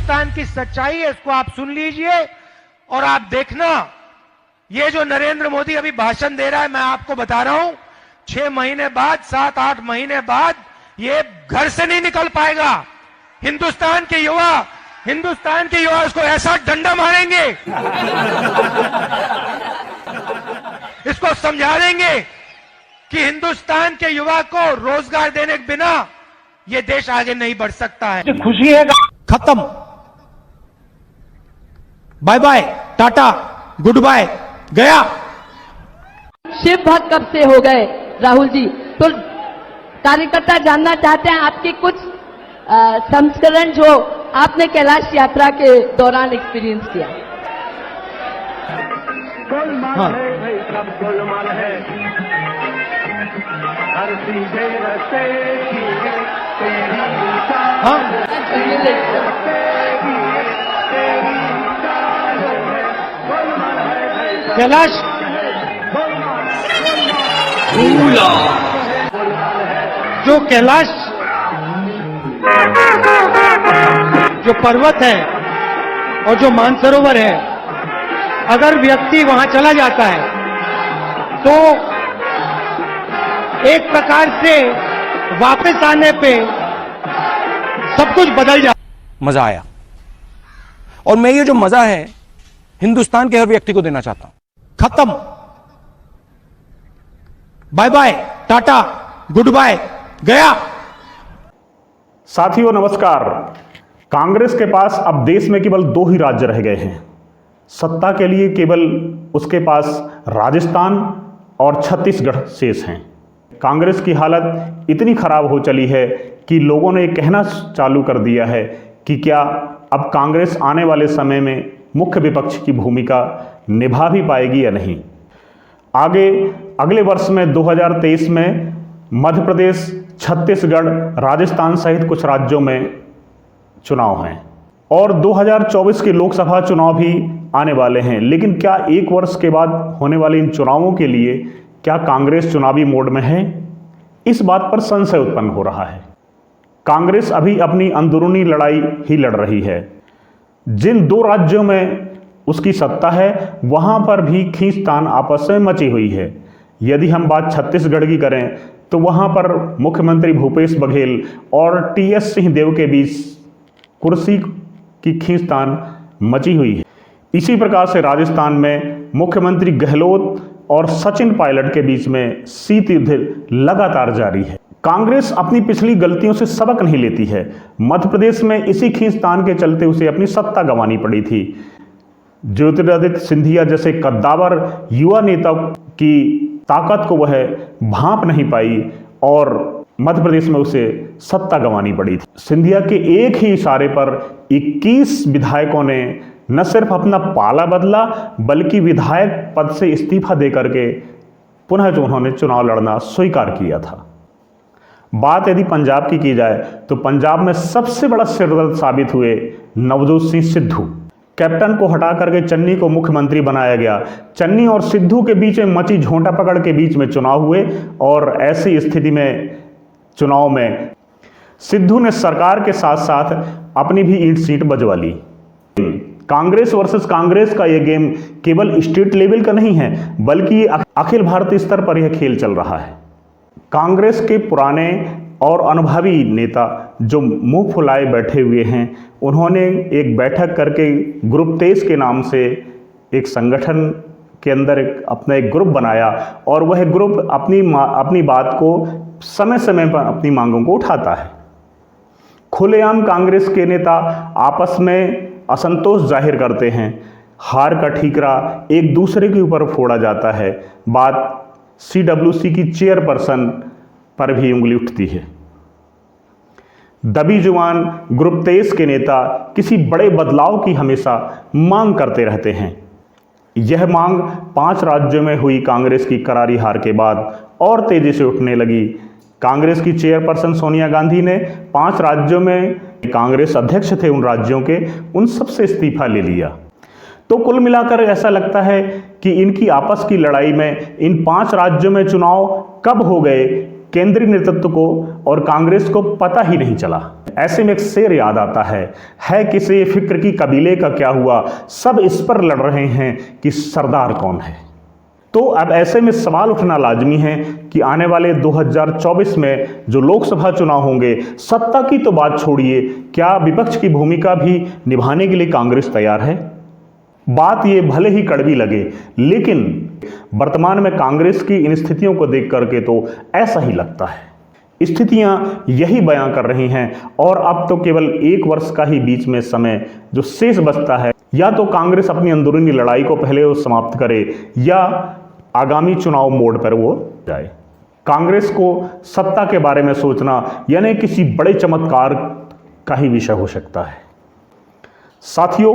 हिंदुस्तान की सच्चाई है, इसको आप सुन लीजिए और आप देखना, ये जो नरेंद्र मोदी अभी भाषण दे रहा है, मैं आपको बता रहा हूं 6 महीने बाद, 7-8 महीने बाद ये घर से नहीं निकल पाएगा। हिंदुस्तान के युवा इसको ऐसा डंडा मारेंगे, इसको समझा देंगे कि हिंदुस्तान के युवा को रोजगार देने के बिना ये देश आगे नहीं बढ़ सकता है। खुशी है खत्म, bye bye, tata, goodbye, गया। शिव भक्त कब से हो गए राहुल जी? तो कार्यकर्ता जानना चाहते हैं आपके कुछ संस्करण जो आपने कैलाश यात्रा के दौरान एक्सपीरियंस किया। हाँ। सब गोलमाल है, हर सीधे रास्ते की तेरी हाँ। कैलाश जो कैलाश जो पर्वत है और जो मानसरोवर है, अगर व्यक्ति वहां चला जाता है तो एक प्रकार से वापस आने पे सब कुछ बदल जाता। मजा आया और मैं ये जो मजा है हिंदुस्तान के हर व्यक्ति को देना चाहता हूं। खत्म, bye bye, tata, goodbye, गया। साथियों नमस्कार। कांग्रेस के पास अब देश में केवल 2 ही राज्य रह गए हैं। सत्ता के लिए केवल उसके पास राजस्थान और छत्तीसगढ़ शेष हैं। कांग्रेस की हालत इतनी खराब हो चली है कि लोगों ने कहना चालू कर दिया है कि क्या अब कांग्रेस आने वाले समय में मुख्य विपक्ष की भूमिका निभा भी पाएगी या नहीं। आगे अगले वर्ष में 2023 में मध्य प्रदेश, छत्तीसगढ़, राजस्थान सहित कुछ राज्यों में चुनाव हैं और 2024 के लोकसभा चुनाव भी आने वाले हैं। लेकिन क्या एक वर्ष के बाद होने वाले इन चुनावों के लिए क्या कांग्रेस चुनावी मोड में है? इस बात पर संशय उत्पन्न हो रहा है। कांग्रेस अभी अपनी अंदरूनी लड़ाई ही लड़ रही है। जिन 2 राज्यों में उसकी सत्ता है वहां पर भी खींचतान आपस में मची हुई है। यदि हम बात छत्तीसगढ़ की करें तो वहां पर मुख्यमंत्री भूपेश बघेल और टीएस सिंहदेव के बीच कुर्सी की खींचतान मची हुई है। इसी प्रकार से राजस्थान में मुख्यमंत्री गहलोत और सचिन पायलट के बीच में शीत युद्ध लगातार जारी है। कांग्रेस अपनी पिछली गलतियों से सबक नहीं लेती है। मध्य प्रदेश में इसी खींचतान के चलते उसे अपनी सत्ता गंवानी पड़ी थी। ज्योतिरादित्य सिंधिया जैसे कद्दावर युवा नेता की ताकत को वह भांप नहीं पाई और मध्य प्रदेश में उसे सत्ता गंवानी पड़ी थी। सिंधिया के एक ही इशारे पर 21 विधायकों ने न सिर्फ अपना पाला बदला बल्कि विधायक पद से इस्तीफा देकर के पुनः जो उन्होंने चुनाव लड़ना स्वीकार किया था। बात यदि पंजाब की जाए तो पंजाब में सबसे बड़ा सिरदर्द साबित हुए नवजोत सिंह सिद्धू। कैप्टन को हटा करके चन्नी को मुख्यमंत्री बनाया गया। चन्नी और सिद्धू के बीच में मची झोंटा पकड़ के बीच में चुनाव हुए और ऐसी स्थिति में चुनाव में सिद्धू ने सरकार के साथ साथ अपनी भी ईंट सीट बजवा ली। कांग्रेस वर्सेस कांग्रेस का यह गेम केवल स्टेट लेवल का नहीं है बल्कि अखिल भारतीय स्तर पर यह खेल चल रहा है। कांग्रेस के पुराने और अनुभवी नेता जो मुंह फुलाए बैठे हुए हैं, उन्होंने एक बैठक करके ग्रुप 23 के नाम से एक संगठन के अंदर अपना एक ग्रुप बनाया और वह ग्रुप अपनी बात को समय समय पर अपनी मांगों को उठाता है। खुलेआम कांग्रेस के नेता आपस में असंतोष जाहिर करते हैं। हार का ठीकरा एक दूसरे के ऊपर फोड़ा जाता है। बात CWC की चेयरपर्सन पर भी उंगली उठती है। दबी जुबान ग्रुप 23 के नेता किसी बड़े बदलाव की हमेशा मांग करते रहते हैं। यह मांग 5 राज्यों में हुई कांग्रेस की करारी हार के बाद और तेजी से उठने लगी। कांग्रेस की चेयरपर्सन सोनिया गांधी ने 5 राज्यों में कांग्रेस अध्यक्ष थे उन राज्यों के, उन सबसे इस्तीफा ले लिया। तो कुल मिलाकर ऐसा लगता है कि इनकी आपस की लड़ाई में इन 5 राज्यों में चुनाव कब हो गए केंद्रीय नेतृत्व को और कांग्रेस को पता ही नहीं चला। ऐसे में एक शेर याद आता है किसी फिक्र की कबीले का क्या हुआ, सब इस पर लड़ रहे हैं कि सरदार कौन है। तो अब ऐसे में सवाल उठना लाजमी है कि आने वाले 2024 में जो लोकसभा चुनाव होंगे, सत्ता की तो बात छोड़िए, क्या विपक्ष की भूमिका भी निभाने के लिए कांग्रेस तैयार है? बात ये भले ही कड़वी लगे, लेकिन वर्तमान में कांग्रेस की इन स्थितियों को देख करके तो ऐसा ही लगता है। स्थितियां यही बयां कर रही हैं और अब तो केवल 1 वर्ष का ही बीच में समय जो शेष बचता है, या तो कांग्रेस अपनी अंदरूनी लड़ाई को पहले वो समाप्त करे या आगामी चुनाव मोड पर वो जाए। कांग्रेस को सत्ता के बारे में सोचना यानी किसी बड़े चमत्कार का ही विषय हो सकता है। साथियों,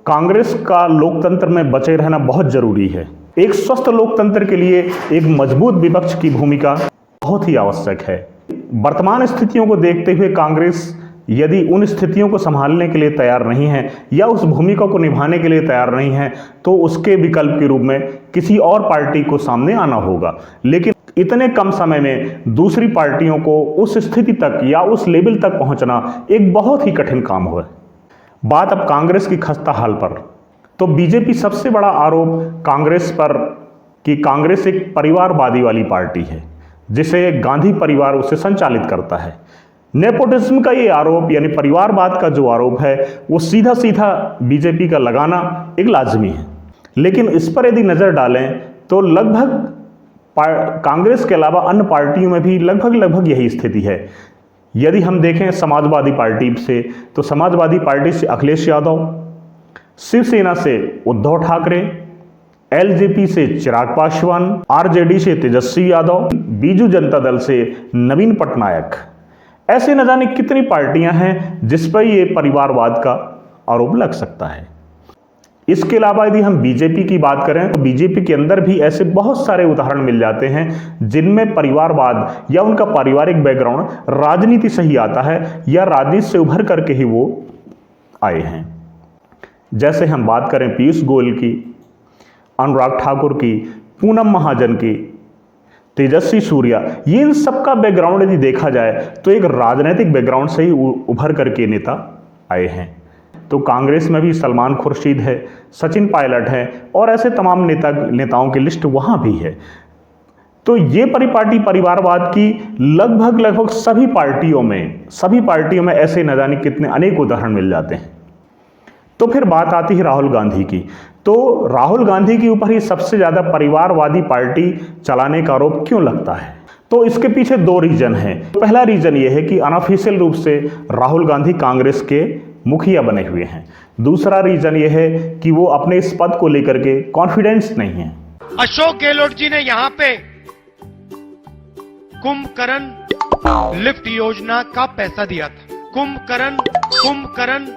कांग्रेस का लोकतंत्र में बचे रहना बहुत जरूरी है। एक स्वस्थ लोकतंत्र के लिए एक मजबूत विपक्ष की भूमिका बहुत ही आवश्यक है। वर्तमान स्थितियों को देखते हुए कांग्रेस यदि उन स्थितियों को संभालने के लिए तैयार नहीं है या उस भूमिका को निभाने के लिए तैयार नहीं है, तो उसके विकल्प के रूप में किसी और पार्टी को सामने आना होगा। लेकिन इतने कम समय में दूसरी पार्टियों को उस स्थिति तक या उस लेवल तक पहुंचना एक बहुत ही कठिन काम है। बात अब कांग्रेस की खस्ता हाल पर। तो बीजेपी सबसे बड़ा आरोप कांग्रेस पर कि कांग्रेस एक परिवारवादी वाली पार्टी है, जिसे गांधी परिवार उसे संचालित करता है। नेपोटिज्म का ये आरोप यानी परिवारवाद का जो आरोप है वो सीधा सीधा बीजेपी का लगाना एक लाजमी है। लेकिन इस पर यदि नज़र डालें तो लगभग कांग्रेस के अलावा अन्य पार्टियों में भी लगभग यही स्थिति है। यदि हम देखें समाजवादी पार्टी से, तो समाजवादी पार्टी से अखिलेश यादव, शिवसेना से उद्धव ठाकरे, एलजेपी से चिराग पासवान, आरजेडी से तेजस्वी यादव, बीजू जनता दल से नवीन पटनायक, ऐसे न जाने कितनी पार्टियां हैं जिस पर यह परिवारवाद का आरोप लग सकता है। इसके अलावा यदि हम बीजेपी की बात करें तो बीजेपी के अंदर भी ऐसे बहुत सारे उदाहरण मिल जाते हैं जिनमें परिवारवाद या उनका पारिवारिक बैकग्राउंड राजनीति से ही आता है या राजनीति से उभर करके ही वो आए हैं। जैसे हम बात करें पीयूष गोयल की, अनुराग ठाकुर की, पूनम महाजन की, तेजस्वी सूर्या, ये इन सबका बैकग्राउंड यदि देखा जाए तो एक राजनीतिक बैकग्राउंड से ही उभर करके नेता आए हैं। तो कांग्रेस में भी सलमान खुर्शीद है, सचिन पायलट है और ऐसे तमाम नेताओं की लिस्ट वहां भी है। तो ये परिपाटी परिवारवाद की लगभग सभी पार्टियों में ऐसे न जाने कितने अनेक उदाहरण मिल जाते हैं। तो फिर बात आती है राहुल गांधी की। तो राहुल गांधी के ऊपर ही सबसे ज्यादा परिवारवादी पार्टी चलाने का आरोप क्यों लगता है? तो इसके पीछे 2 रीजन हैं। पहला रीजन यह है कि अनऑफिशियल रूप से राहुल गांधी कांग्रेस के मुखिया बने हुए हैं। दूसरा रीजन यह है कि वो अपने इस पद को लेकर के कॉन्फिडेंस नहीं है। अशोक गहलोत जी ने यहां पे कुंभकर्ण लिफ्ट योजना का पैसा दिया था। कुंभकर्ण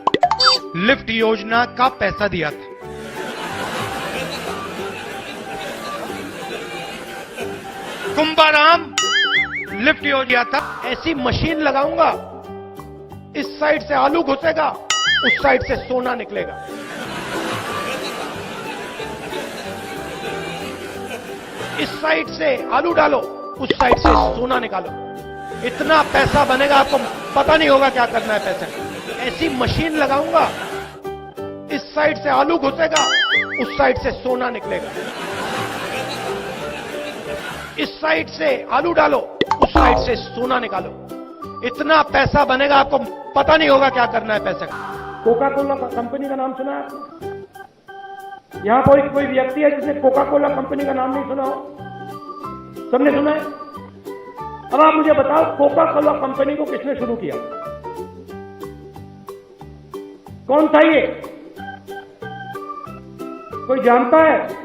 लिफ्ट योजना का पैसा दिया था। कुंभाराम लिफ्ट योजना था। ऐसी मशीन लगाऊंगा, इस साइड से आलू घुसेगा, उस साइड से सोना निकलेगा। इस साइड से आलू डालो, उस साइड से सोना निकालो। इतना पैसा बनेगा, आपको पता नहीं होगा क्या करना है पैसे। ऐसी मशीन लगाऊंगा, इस साइड से आलू घुसेगा, उस साइड से सोना निकलेगा। इस साइड से आलू डालो, उस साइड से सोना निकालो। इतना पैसा बनेगा, आपको पता नहीं होगा क्या करना है पैसे का। कोका कोला कंपनी का नाम सुना है आपने? यहां कोई व्यक्ति है जिसने कोका कोला कंपनी का नाम नहीं सुना हो? सबने सुना है? अब आप मुझे बताओ, कोका कोला कंपनी को किसने शुरू किया? कौन था ये? कोई जानता है?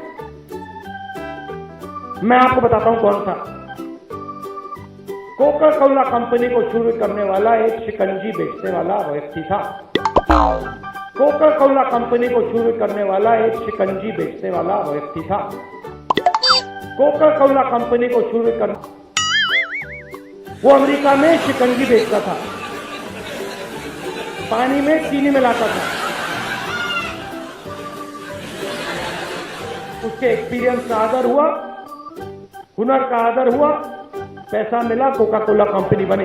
मैं आपको बताता हूं कौन था। कोका कोला कंपनी को शुरू करने वाला एक शिकंजी बेचने वाला व्यक्ति था। कोका कोला कंपनी को शुरू करने वाला एक शिकंजी बेचने वाला व्यक्ति था। कोका कोला कंपनी को शुरू कर वो अमेरिका में शिकंजी बेचता था, पानी में चीनी मिलाता था। उसके एक्सपीरियंस का आदर हुआ, हुनर का आदर हुआ पैसा मिला, कोका कोला कंपनी बनी,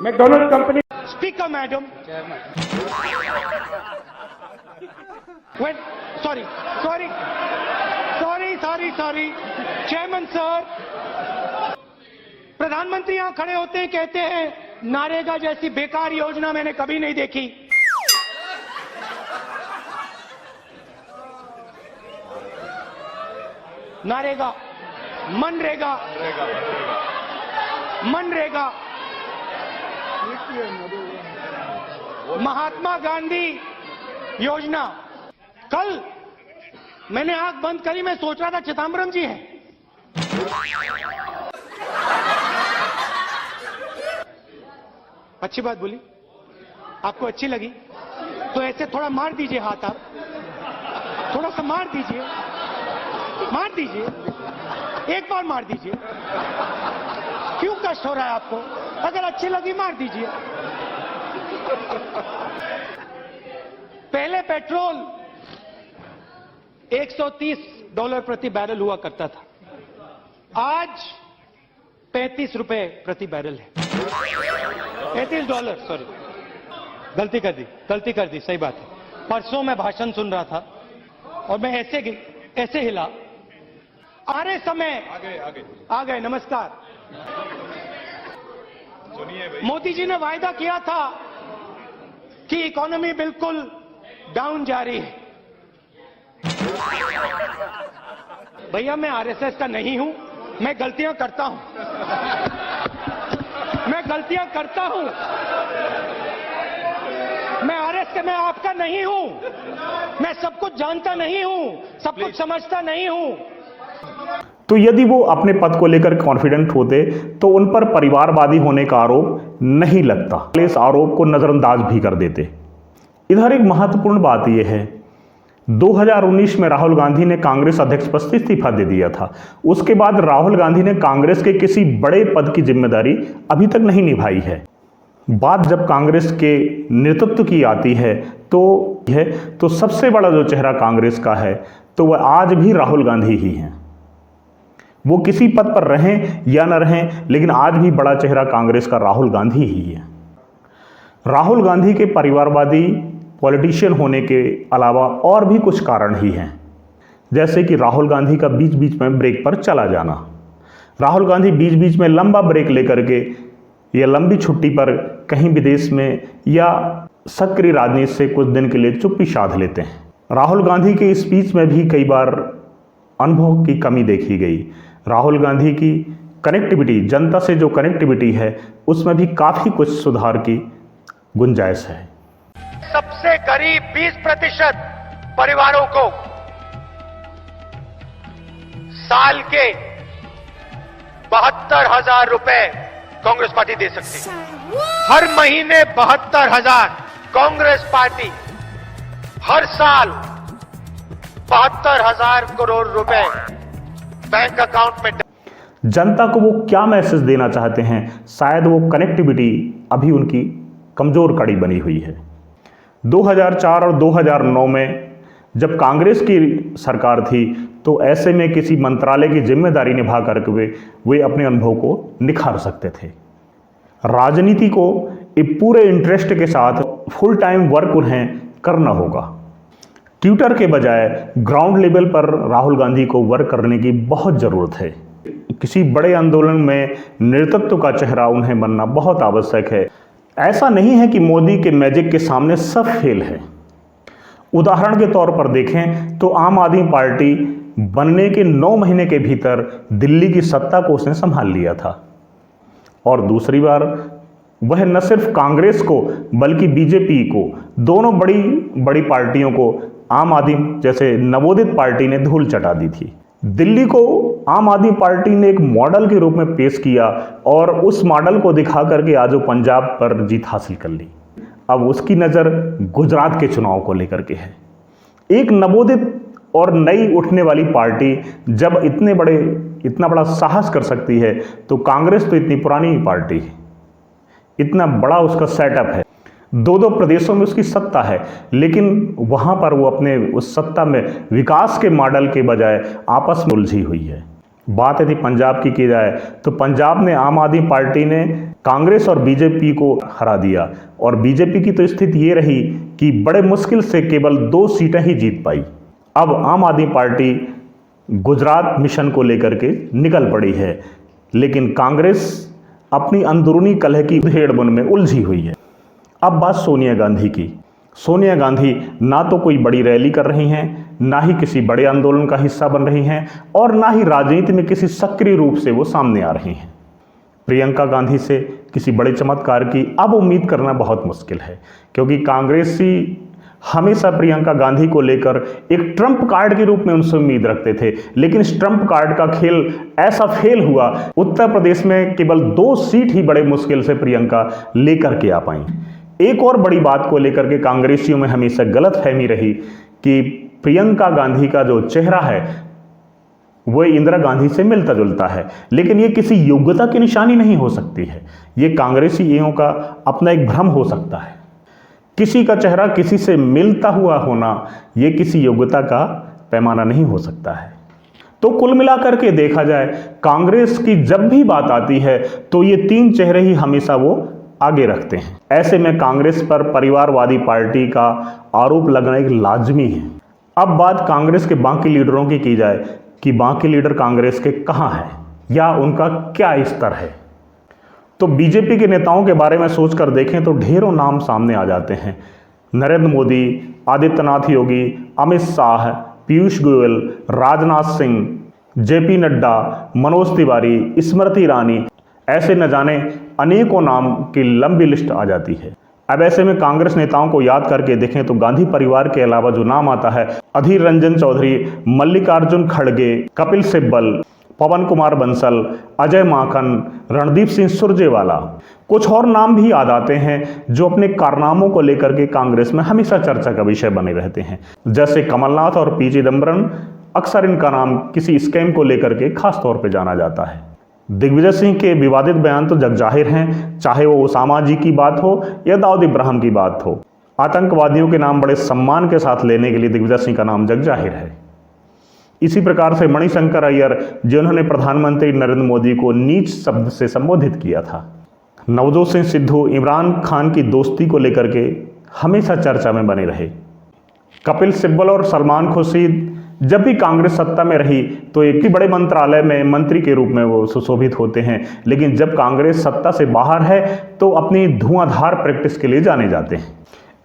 McDonald company. Speaker madam, sorry sorry sorry sorry sorry chairman sir, प्रधानमंत्री यहां खड़े होते हैं, कहते हैं नारेगा जैसी बेकार योजना मैंने कभी नहीं देखी। नारेगा, मनरेगा, मनरेगा, महात्मा गांधी योजना। कल मैंने आंख बंद करी, मैं सोच रहा था चिदम्बरम जी हैं। अच्छी बात बोली, आपको अच्छी लगी तो ऐसे थोड़ा मार दीजिए हाथ, आप थोड़ा सा मार दीजिए, मार दीजिए, एक बार मार दीजिए। क्यों कष्ट हो रहा है आपको? अगर अच्छी लगी मार दीजिए। पहले पेट्रोल $130 प्रति बैरल हुआ करता था, आज ₹35 प्रति बैरल है। $35, सॉरी, गलती कर दी, सही बात है। परसों मैं भाषण सुन रहा था और मैं ऐसे हिला, आरे समय आ गए, नमस्कार। मोदी जी ने वायदा किया था कि इकोनॉमी बिल्कुल डाउन जा रही है। भैया मैं आरएसएस का नहीं हूं, मैं गलतियां करता हूं, मैं आरएसएस में आपका नहीं हूं, मैं सब कुछ जानता नहीं हूं, सब कुछ समझता नहीं हूं। तो यदि वो अपने पद को लेकर कॉन्फिडेंट होते तो उन पर परिवारवादी होने का आरोप नहीं लगता, इस आरोप को नजरअंदाज भी कर देते। इधर एक महत्वपूर्ण बात यह है, 2019 में राहुल गांधी ने कांग्रेस अध्यक्ष पद से इस्तीफा दे दिया था। उसके बाद राहुल गांधी ने कांग्रेस के किसी बड़े पद की जिम्मेदारी अभी तक नहीं निभाई है। बात जब कांग्रेस के नेतृत्व की आती है तो सबसे बड़ा जो चेहरा कांग्रेस का है तो वह आज भी राहुल गांधी ही हैं। वो किसी पद पर रहें या न रहें, लेकिन आज भी बड़ा चेहरा कांग्रेस का राहुल गांधी ही है। राहुल गांधी के परिवारवादी पॉलिटिशियन होने के अलावा और भी कुछ कारण ही हैं, जैसे कि राहुल गांधी का बीच बीच में ब्रेक पर चला जाना। राहुल गांधी बीच बीच में लंबा ब्रेक लेकर के या लंबी छुट्टी पर कहीं विदेश में या सक्रिय राजनीति से कुछ दिन के लिए चुप्पी साध लेते हैं। राहुल गांधी के स्पीच में भी कई बार अनुभव की कमी देखी गई। राहुल गांधी की कनेक्टिविटी, जनता से जो कनेक्टिविटी है, उसमें भी काफी कुछ सुधार की गुंजाइश है। सबसे करीब 20% परिवारों को साल के 72,000 रुपए कांग्रेस पार्टी दे सकती है। हर महीने 72,000 कांग्रेस पार्टी हर साल 72,000 करोड़ रुपए बैंक अकाउंट में। जनता को वो क्या मैसेज देना चाहते हैं, शायद वो कनेक्टिविटी अभी उनकी कमजोर कड़ी बनी हुई है। 2004 और 2009 में जब कांग्रेस की सरकार थी तो ऐसे में किसी मंत्रालय की जिम्मेदारी निभा करके वे अपने अनुभव को निखार सकते थे। राजनीति को एक पूरे इंटरेस्ट के साथ फुल टाइम वर्क उन्हें करना होगा। ट्विटर के बजाय ग्राउंड लेवल पर राहुल गांधी को वर्क करने की बहुत ज़रूरत है। किसी बड़े आंदोलन में नेतृत्व का चेहरा उन्हें बनना बहुत आवश्यक है। ऐसा नहीं है कि मोदी के मैजिक के सामने सब फेल है। उदाहरण के तौर पर देखें तो आम आदमी पार्टी बनने के 9 महीने के भीतर दिल्ली की सत्ता को उसने संभाल लिया था, और दूसरी बार वह न सिर्फ कांग्रेस को बल्कि बीजेपी को, दोनों बड़ी पार्टियों को आम आदमी जैसे नवोदित पार्टी ने धूल चटा दी थी। दिल्ली को आम आदमी पार्टी ने एक मॉडल के रूप में पेश किया और उस मॉडल को दिखा करके आज वो पंजाब पर जीत हासिल कर ली। अब उसकी नज़र गुजरात के चुनाव को लेकर के है। एक नवोदित और नई उठने वाली पार्टी जब इतना बड़ा साहस कर सकती है तो कांग्रेस तो इतनी पुरानी पार्टी है, इतना बड़ा उसका सेटअप है, 2 प्रदेशों में उसकी सत्ता है, लेकिन वहां पर वो अपने उस सत्ता में विकास के मॉडल के बजाय आपस में उलझी हुई है। बात यदि पंजाब की जाए तो पंजाब में आम आदमी पार्टी ने कांग्रेस और बीजेपी को हरा दिया और बीजेपी की तो स्थिति ये रही कि बड़े मुश्किल से केवल 2 सीटें ही जीत पाई। अब आम आदमी पार्टी गुजरात मिशन को लेकर के निकल पड़ी है, लेकिन कांग्रेस अपनी अंदरूनी कलह की भेड़बुन में उलझी हुई है। अब बात सोनिया गांधी की। सोनिया गांधी ना तो कोई बड़ी रैली कर रही हैं, ना ही किसी बड़े आंदोलन का हिस्सा बन रही हैं और ना ही राजनीति में किसी सक्रिय रूप से वो सामने आ रही हैं। प्रियंका गांधी से किसी बड़े चमत्कार की अब उम्मीद करना बहुत मुश्किल है, क्योंकि कांग्रेसी हमेशा प्रियंका गांधी को लेकर एक ट्रम्प कार्ड के रूप में उनसे उम्मीद रखते थे, लेकिन इस ट्रम्प कार्ड का खेल ऐसा फेल हुआ। उत्तर प्रदेश में केवल 2 सीट ही बड़े मुश्किल से प्रियंका लेकर के आ पाई। एक और बड़ी बात को लेकर के कांग्रेसियों में हमेशा गलतफहमी रही कि प्रियंका गांधी का जो चेहरा है वो इंदिरा गांधी से मिलता जुलता है, लेकिन ये किसी योग्यता की निशानी नहीं हो सकती है। ये कांग्रेसियों का अपना एक भ्रम हो सकता है। किसी का चेहरा किसी से मिलता हुआ होना ये किसी योग्यता का पैमाना नहीं हो सकता है। तो कुल मिलाकर के देखा जाए, कांग्रेस की जब भी बात आती है तो ये 3 चेहरे ही हमेशा वो आगे रखते हैं। ऐसे में कांग्रेस पर परिवारवादी पार्टी का आरोप लगना एक लाजमी है। अब बात कांग्रेस के बाकी लीडरों की जाए कि बाकी लीडर कांग्रेस के कहाँ हैं या उनका क्या स्तर है, तो बीजेपी के नेताओं के बारे में सोचकर देखें तो ढेरों नाम सामने आ जाते हैं। नरेंद्र मोदी, आदित्यनाथ योगी, अमित शाह, पीयूष गोयल, राजनाथ सिंह, जेपी नड्डा, मनोज तिवारी, स्मृति ईरानी, ऐसे न जाने अनेकों नाम की लंबी लिस्ट आ जाती है। अब ऐसे में कांग्रेस नेताओं को याद करके देखें तो गांधी परिवार के अलावा जो नाम आता है, अधीर रंजन चौधरी, मल्लिकार्जुन खड़गे, कपिल सिब्बल, पवन कुमार बंसल, अजय माकन, रणदीप सिंह सुरजेवाला, कुछ और नाम भी याद आते हैं जो अपने कारनामों को लेकर के कांग्रेस में हमेशा चर्चा का विषय बने रहते हैं। जैसे कमलनाथ और पी चिदम्बरम, अक्सर इनका नाम किसी स्कैम को लेकर के खास तौर पर जाना जाता है। दिग्विजय सिंह के विवादित बयान तो जगजाहिर हैं, चाहे वो ओसामा जी की बात हो या दाऊद इब्राहिम की बात हो। आतंकवादियों के नाम बड़े सम्मान के साथ लेने के लिए दिग्विजय सिंह का नाम जगजाहिर है। इसी प्रकार से मणिशंकर अय्यर, जिन्होंने प्रधानमंत्री नरेंद्र मोदी को नीच शब्द से संबोधित किया था। नवजोत सिंह सिद्धू इमरान खान की दोस्ती को लेकर के हमेशा चर्चा में बने रहे। कपिल सिब्बल और सलमान खुर्शीद जब भी कांग्रेस सत्ता में रही तो एक ही बड़े मंत्रालय में मंत्री के रूप में वो सुशोभित होते हैं, लेकिन जब कांग्रेस सत्ता से बाहर है तो अपनी धुआंधार प्रैक्टिस के लिए जाने जाते हैं।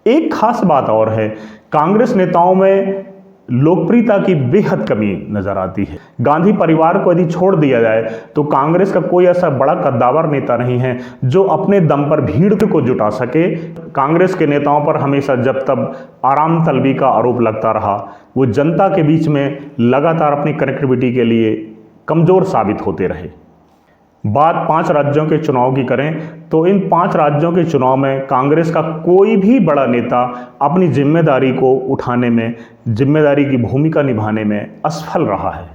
एक खास बात और है, कांग्रेस नेताओं में लोकप्रियता की बेहद कमी नजर आती है। गांधी परिवार को यदि छोड़ दिया जाए तो कांग्रेस का कोई ऐसा बड़ा कद्दावर नेता नहीं है जो अपने दम पर भीड़ को जुटा सके। कांग्रेस के नेताओं पर हमेशा जब तब आराम तलबी का आरोप लगता रहा, वो जनता के बीच में लगातार अपनी कनेक्टिविटी के लिए कमजोर साबित होते रहे। बात 5 राज्यों के चुनाव की करें तो इन 5 राज्यों के चुनाव में कांग्रेस का कोई भी बड़ा नेता अपनी जिम्मेदारी को उठाने में, जिम्मेदारी की भूमिका निभाने में असफल रहा है।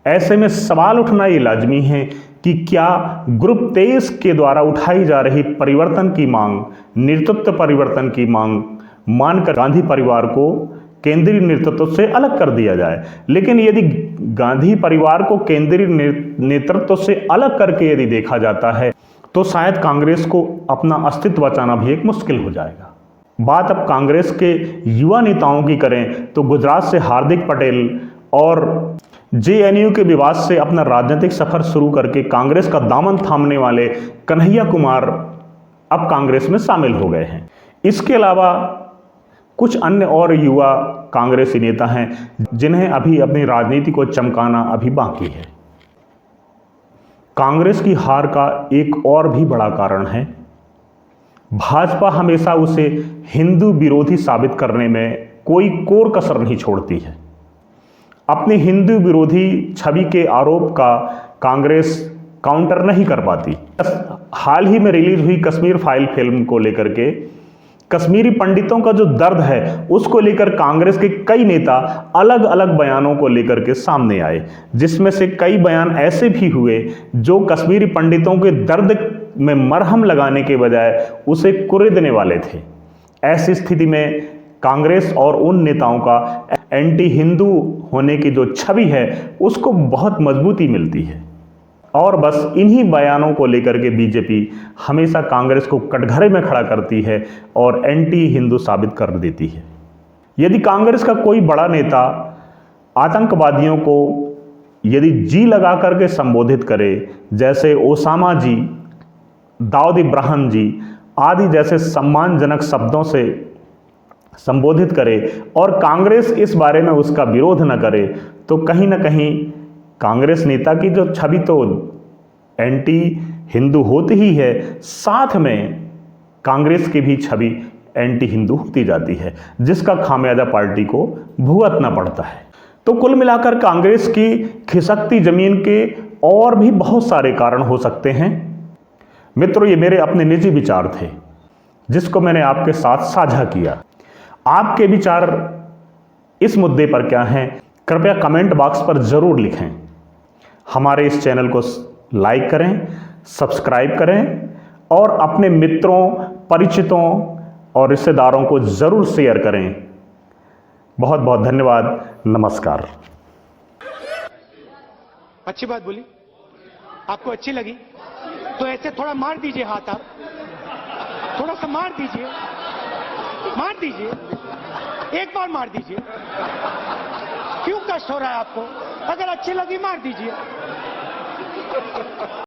ऐसे में सवाल उठना ये लाजमी है कि क्या ग्रुप 23 के द्वारा उठाई जा रही परिवर्तन की मांग, नेतृत्व परिवर्तन की मांग मानकर गांधी परिवार को केंद्रीय नेतृत्व से अलग कर दिया जाए। लेकिन यदि गांधी परिवार को केंद्रीय नेतृत्व से अलग करके यदि देखा जाता है तो शायद कांग्रेस को अपना अस्तित्व बचाना भी एक मुश्किल हो जाएगा। बात अब कांग्रेस के युवा नेताओं की करें तो गुजरात से हार्दिक पटेल और जेएनयू के विवाद से अपना राजनीतिक सफर शुरू करके कांग्रेस का दामन थामने वाले कन्हैया कुमार अब कांग्रेस में शामिल हो गए हैं। इसके अलावा कुछ अन्य और युवा कांग्रेसी नेता हैं जिन्हें अभी अपनी राजनीति को चमकाना अभी बाकी है। कांग्रेस की हार का एक और भी बड़ा कारण है, भाजपा हमेशा उसे हिंदू विरोधी साबित करने में कोई कोर कसर नहीं छोड़ती है। अपनी हिंदू विरोधी छवि के आरोप का कांग्रेस काउंटर नहीं कर पाती। हाल ही में रिलीज हुई कश्मीर फाइल फिल्म को लेकर के कश्मीरी पंडितों का जो दर्द है उसको लेकर कांग्रेस के कई नेता अलग अलग बयानों को लेकर के सामने आए, जिसमें से कई बयान ऐसे भी हुए जो कश्मीरी पंडितों के दर्द में मरहम लगाने के बजाय उसे कुरेदने वाले थे। ऐसी स्थिति में कांग्रेस और उन नेताओं का एंटी हिंदू होने की जो छवि है उसको बहुत मजबूती मिलती है। और बस इन्हीं बयानों को लेकर के बीजेपी हमेशा कांग्रेस को कटघरे में खड़ा करती है और एंटी हिंदू साबित कर देती है। यदि कांग्रेस का कोई बड़ा नेता आतंकवादियों को यदि जी लगा करके संबोधित करे, जैसे ओसामा जी, दाऊद इब्राहिम जी आदि जैसे सम्मानजनक शब्दों से संबोधित करे और कांग्रेस इस बारे में उसका विरोध न करे, तो कहीं ना कहीं कांग्रेस नेता की जो छवि तो एंटी हिंदू होती ही है, साथ में कांग्रेस की भी छवि एंटी हिंदू होती जाती है, जिसका खामियाजा पार्टी को भुगतना पड़ता है। तो कुल मिलाकर कांग्रेस की खिसकती जमीन के और भी बहुत सारे कारण हो सकते हैं। मित्रों, ये मेरे अपने निजी विचार थे जिसको मैंने आपके साथ साझा किया। आपके विचार इस मुद्दे पर क्या हैं, कृपया कमेंट बॉक्स पर जरूर लिखें। हमारे इस चैनल को लाइक करें, सब्सक्राइब करें और अपने मित्रों, परिचितों और रिश्तेदारों को जरूर शेयर करें। बहुत बहुत धन्यवाद। नमस्कार। अच्छी बात बोली, आपको अच्छी लगी तो ऐसे थोड़ा मार दीजिए हाथ, आप थोड़ा सा मार दीजिए, एक बार मार दीजिए। क्यों कष्ट हो रहा है आपको? अगर अच्छी लगी मार दीजिए।